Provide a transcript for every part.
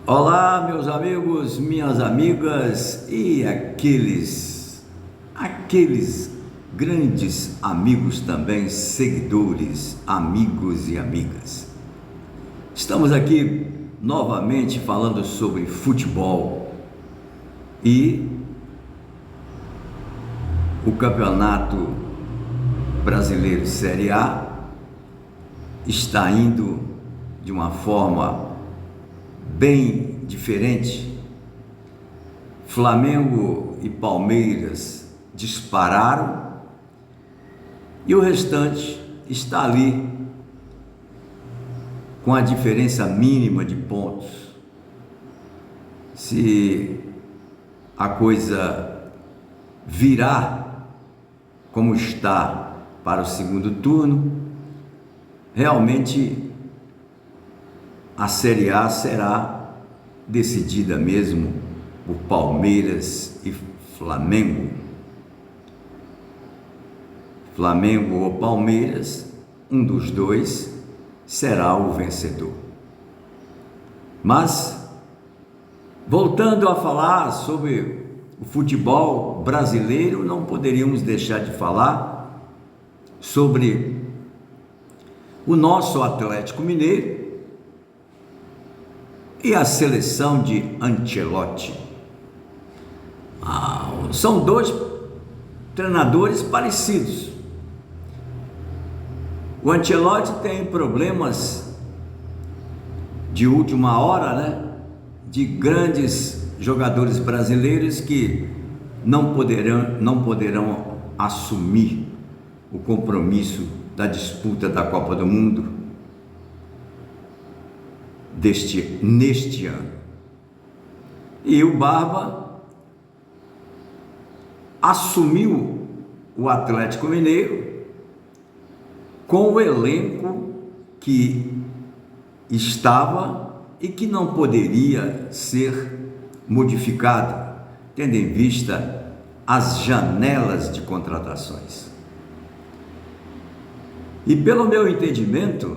Olá, meus amigos, minhas amigas e aqueles grandes amigos também, seguidores, amigos e amigas. Estamos aqui novamente falando sobre futebol e o Campeonato Brasileiro Série A está indo de uma forma bem diferente. Flamengo e Palmeiras dispararam e o restante está ali com a diferença mínima de pontos. Se a coisa virar como está para o segundo turno, realmente a Série A será decidida mesmo por Palmeiras e Flamengo. Flamengo ou Palmeiras, um dos dois será o vencedor. Mas, voltando a falar sobre o futebol brasileiro, não poderíamos deixar de falar sobre o nosso Atlético Mineiro e a seleção de Ancelotti. São dois treinadores parecidos. O Ancelotti tem problemas de última hora, de grandes jogadores brasileiros que não poderão assumir o compromisso da disputa da Copa do Mundo neste ano. E o Barba assumiu o Atlético Mineiro com o elenco que estava e que não poderia ser modificado, tendo em vista as janelas de contratações. E pelo meu entendimento,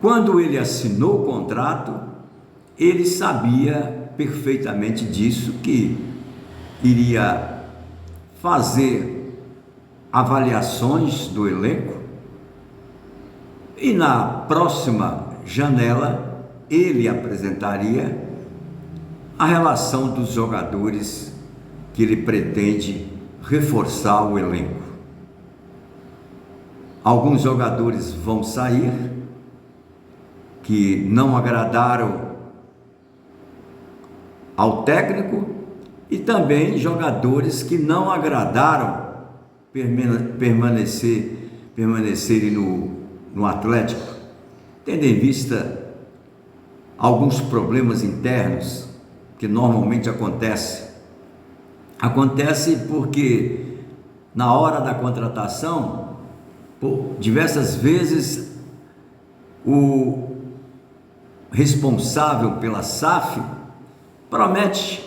quando ele assinou o contrato, ele sabia perfeitamente disso, que iria fazer avaliações do elenco e na próxima janela ele apresentaria a relação dos jogadores que ele pretende reforçar o elenco. Alguns jogadores vão sair que não agradaram ao técnico e também jogadores que não agradaram permanecerem no Atlético, tendo em vista alguns problemas internos que normalmente acontece porque na hora da contratação, diversas vezes o responsável pela SAF promete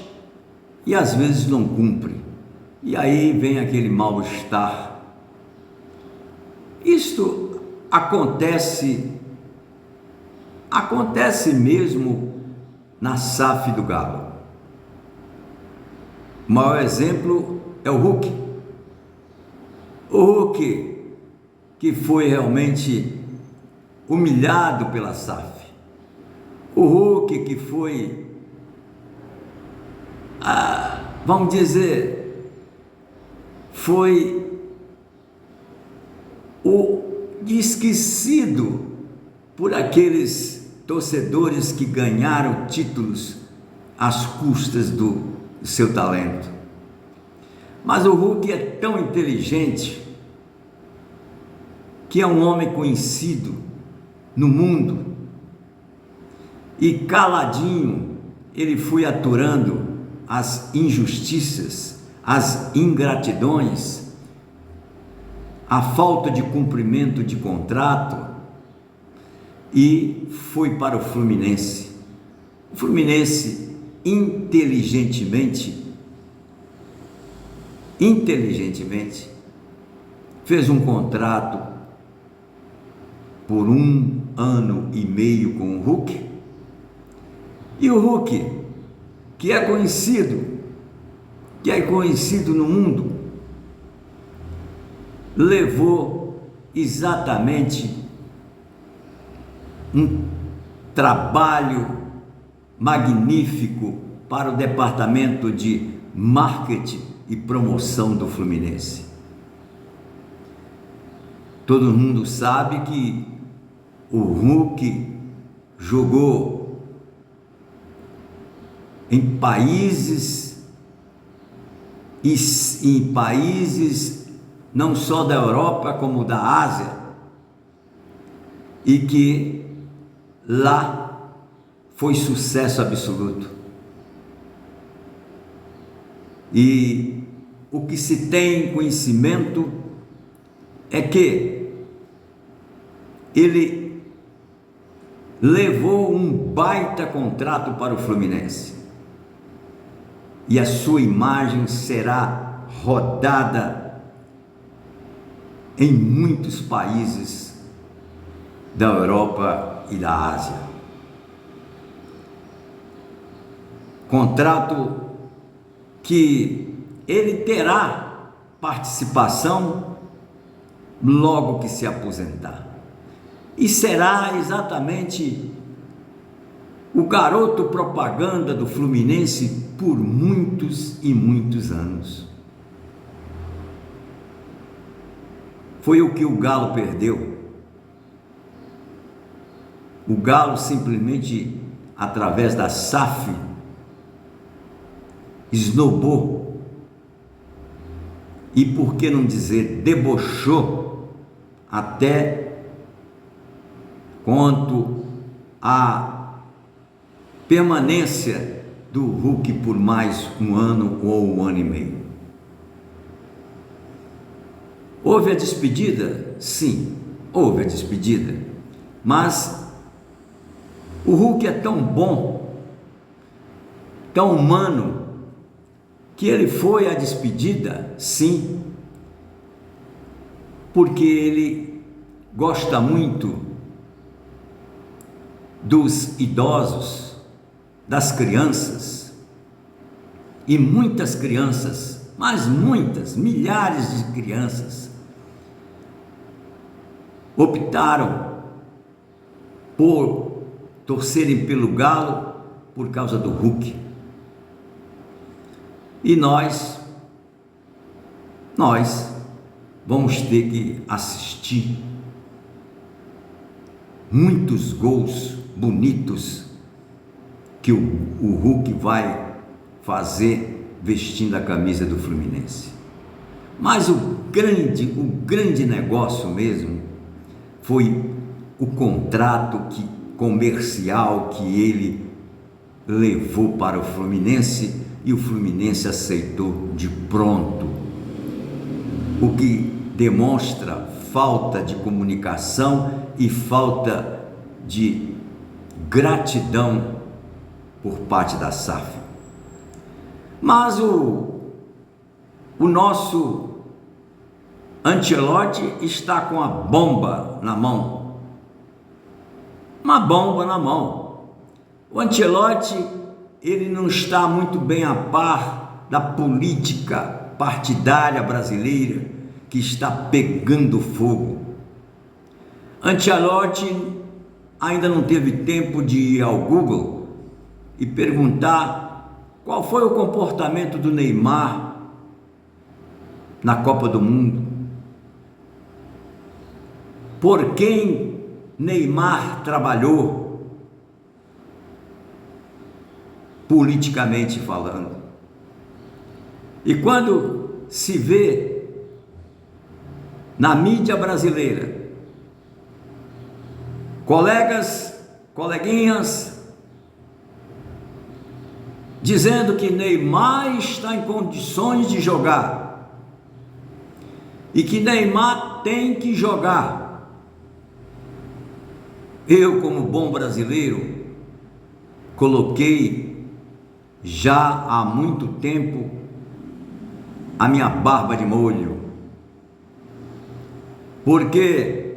e às vezes não cumpre, e aí vem aquele mal-estar. Isto acontece mesmo na SAF do Galo. O maior exemplo é o Hulk. O Hulk que foi realmente humilhado pela SAF. O Hulk que foi, vamos dizer, foi o esquecido por aqueles torcedores que ganharam títulos às custas do seu talento. Mas o Hulk é tão inteligente que é um homem conhecido no mundo, e caladinho ele foi aturando as injustiças, as ingratidões, a falta de cumprimento de contrato, e foi para o Fluminense. O Fluminense inteligentemente fez um contrato por 1 ano e meio com o Hulk. E o Hulk, que é conhecido no mundo, levou exatamente um trabalho magnífico para o departamento de marketing e promoção do Fluminense. Todo mundo sabe que o Hulk jogou em países não só da Europa como da Ásia, e que lá foi sucesso absoluto. E o que se tem conhecimento é que ele levou um baita contrato para o Fluminense, e a sua imagem será rodada em muitos países da Europa e da Ásia. Contrato que ele terá participação logo que se aposentar, e será exatamente o garoto propaganda do Fluminense por muitos e muitos anos. Foi o que o Galo perdeu. O Galo simplesmente, através da SAF, esnobou, e por que não dizer debochou, até quanto à permanência do Hulk por mais um ano ou um ano e meio. Houve a despedida? Sim, houve a despedida, mas o Hulk é tão bom, tão humano, que ele foi à despedida, sim, porque ele gosta muito dos idosos, das crianças, e muitas crianças, mas muitas, milhares de crianças, optaram por torcerem pelo Galo por causa do Hulk. E nós vamos ter que assistir muitos gols bonitos que o Hulk vai fazer vestindo a camisa do Fluminense. Mas o grande negócio mesmo foi o contrato comercial que ele levou para o Fluminense, e o Fluminense aceitou de pronto, o que demonstra falta de comunicação e falta de gratidão por parte da SAF. Mas o nosso Ancelotti está com a bomba na mão, uma bomba na mão. O Ancelotti, ele não está muito bem a par da política partidária brasileira, que está pegando fogo. Ancelotti ainda não teve tempo de ir ao Google e perguntar qual foi o comportamento do Neymar na Copa do Mundo, por quem Neymar trabalhou, politicamente falando. E quando se vê na mídia brasileira coleguinhas dizendo que Neymar está em condições de jogar e que Neymar tem que jogar, eu, como bom brasileiro, coloquei já há muito tempo a minha barba de molho, porque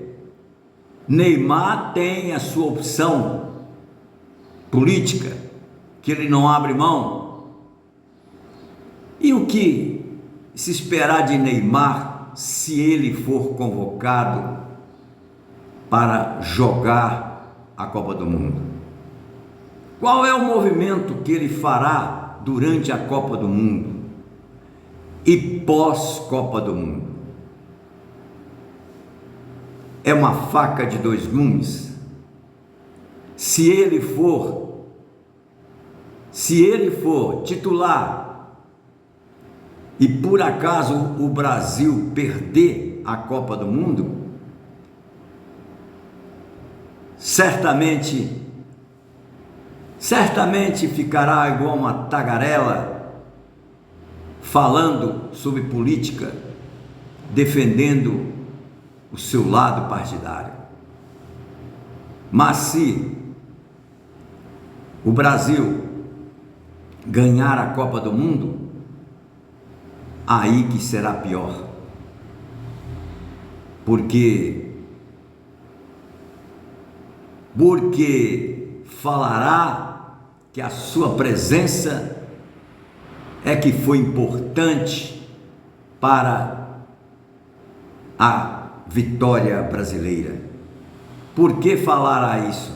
Neymar tem a sua opção política, que ele não abre mão. E o que se esperar de Neymar se ele for convocado para jogar a Copa do Mundo? Qual é o movimento que ele fará durante a Copa do Mundo e pós-Copa do Mundo? É uma faca de dois gumes. Se ele for titular e por acaso o Brasil perder a Copa do Mundo, certamente ficará igual uma tagarela falando sobre política, defendendo o seu lado partidário. Mas se o Brasil ganhar a Copa do Mundo, aí que será pior, porque falará que a sua presença é que foi importante para a vitória brasileira. Por que falará isso?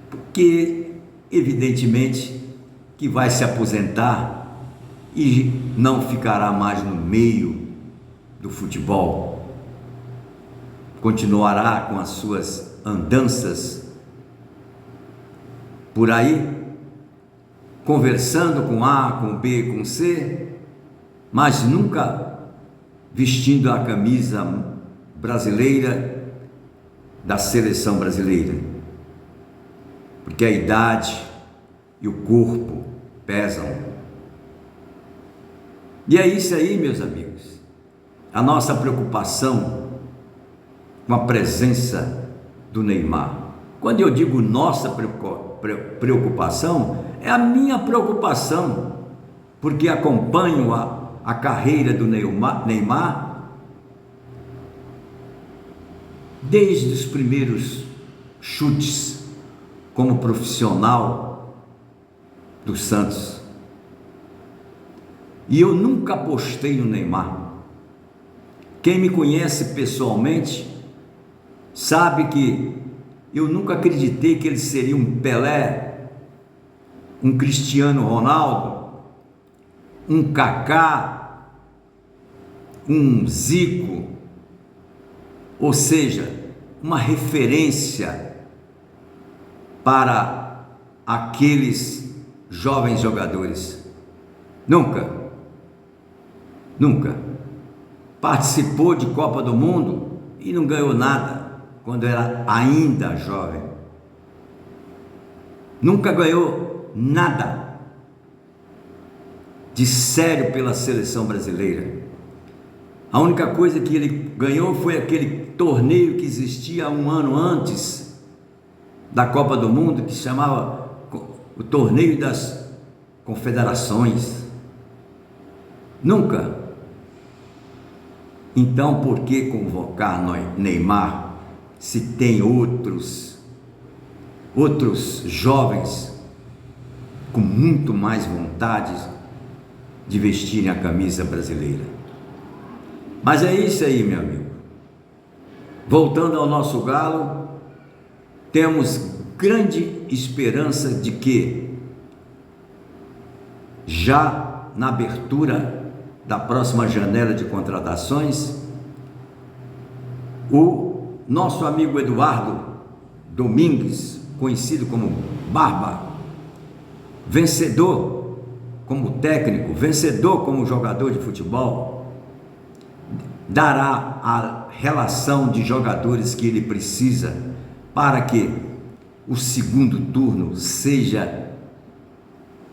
Porque evidentemente que vai se aposentar e não ficará mais no meio do futebol, continuará com as suas andanças por aí, conversando com A, com B, com C, mas nunca vestindo a camisa brasileira da seleção brasileira, porque a idade e o corpo pesam. E é isso aí, meus amigos, a nossa preocupação com a presença do Neymar. Quando eu digo nossa preocupação, é a minha preocupação, porque acompanho a carreira do Neymar desde os primeiros chutes como profissional do Santos. E eu nunca apostei no Neymar. Quem me conhece pessoalmente sabe que eu nunca acreditei que ele seria um Pelé, um Cristiano Ronaldo, um Kaká, um Zico, ou seja, uma referência para aqueles jovens jogadores. Nunca participou de Copa do Mundo e não ganhou nada quando era ainda jovem. Nunca ganhou nada de sério pela seleção brasileira. A única coisa que ele ganhou foi aquele torneio que existia um ano antes da Copa do Mundo, que se chamava o Torneio das Confederações. Nunca. Então, por que convocar Neymar se tem outros jovens com muito mais vontade de vestirem a camisa brasileira? Mas é isso aí, meu amigo. Voltando ao nosso Galo, temos grande esperança de que já na abertura da próxima janela de contratações, o nosso amigo Eduardo Domingues, conhecido como Barba, vencedor como técnico, vencedor como jogador de futebol, dará a relação de jogadores que ele precisa para que o segundo turno seja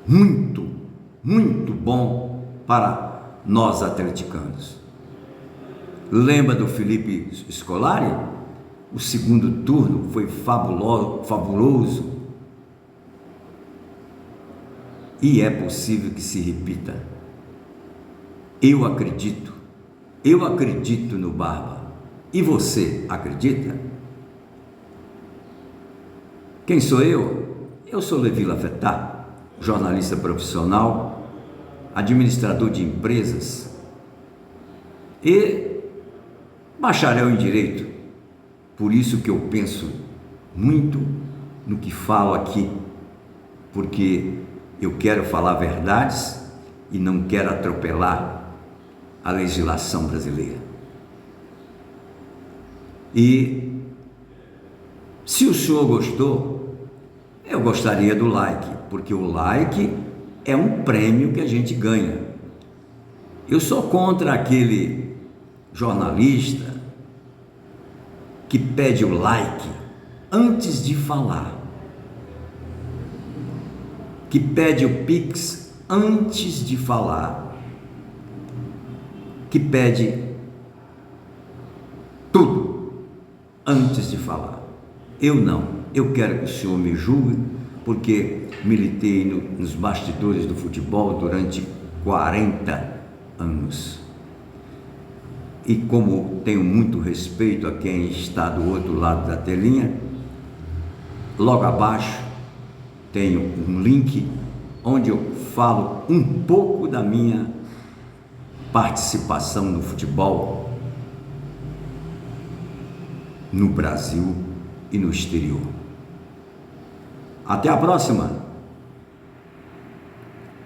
muito, muito bom para nós atleticanos. Lembra do Felipe Scolari? O segundo turno foi fabuloso e é possível que se repita. Eu acredito no Barba. E você acredita? Quem sou eu? Eu sou Levi Lafetá, jornalista profissional, administrador de empresas e bacharel em Direito. Por isso que eu penso muito no que falo aqui, porque eu quero falar verdades e não quero atropelar a legislação brasileira. E se o senhor gostou, eu gostaria do like, porque o like é um prêmio que a gente ganha. Eu sou contra aquele jornalista que pede o like antes de falar, que pede o Pix antes de falar, que pede tudo antes de falar. Eu não, eu quero que o senhor me julgue, porque militei nos bastidores do futebol durante 40 anos. E como tenho muito respeito a quem está do outro lado da telinha, logo abaixo tenho um link onde eu falo um pouco da minha participação no futebol no Brasil e no exterior. Até a próxima!